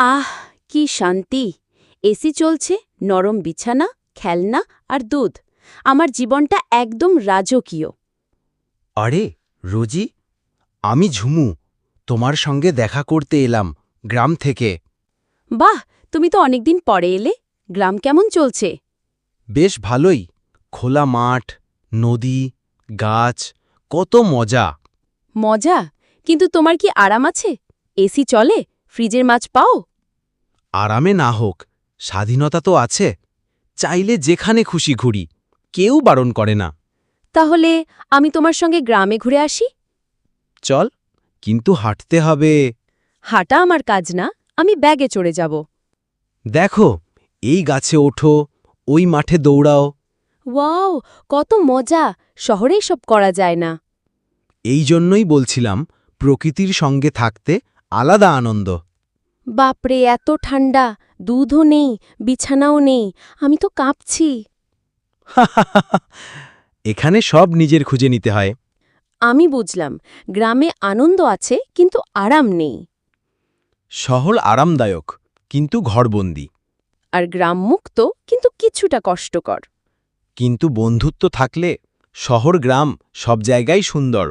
আহ কি শান্তি! এসি চলছে, নরম বিছানা, খেলনা আর দুধ। আমার জীবনটা একদম রাজকীয়। আরে রোজি, আমি ঝুমু। তোমার সঙ্গে দেখা করতে এলাম গ্রাম থেকে। বাহ, তুমি তো অনেকদিন পরে এলে। গ্রাম কেমন চলছে? বেশ ভালোই। খোলা মাঠ, নদী, গাছ, কত মজা। মজা? কিন্তু তোমার কি আরাম আছে? এসি চলে? ফ্রিজের মাছ পাও? আরামে না হোক, স্বাধীনতা তো আছে। চাইলে যেখানে খুশি ঘুরি, কেউ বারণ করে না। তাহলে আমি তোমার সঙ্গে গ্রামে ঘুরে আসি। চল, কিন্তু হাঁটতে হবে। হাঁটা আমার কাজ না, আমি ব্যাগে চড়ে যাব। দেখো, এই গাছে ওঠো, ওই মাঠে দৌড়াও। ওয়াও, কত মজা! শহরে সব করা যায় না। এই জন্যই বলছিলাম, প্রকৃতির সঙ্গে থাকতে আলাদা আনন্দ। বাপরে, এত ঠান্ডা! দুধও নেই, বিছানাও নেই, আমি তো কাঁপছি। এখানে সব নিজের খুঁজে নিতে হয়। আমি বুঝলাম, গ্রামে আনন্দ আছে কিন্তু আরাম নেই। শহর আরামদায়ক, কিন্তু ঘরবন্দি। আর গ্রাম মুক্ত কিন্তু কিছুটা কষ্টকর। কিন্তু বন্ধুত্ব থাকলে শহর গ্রাম সব জায়গায় সুন্দর।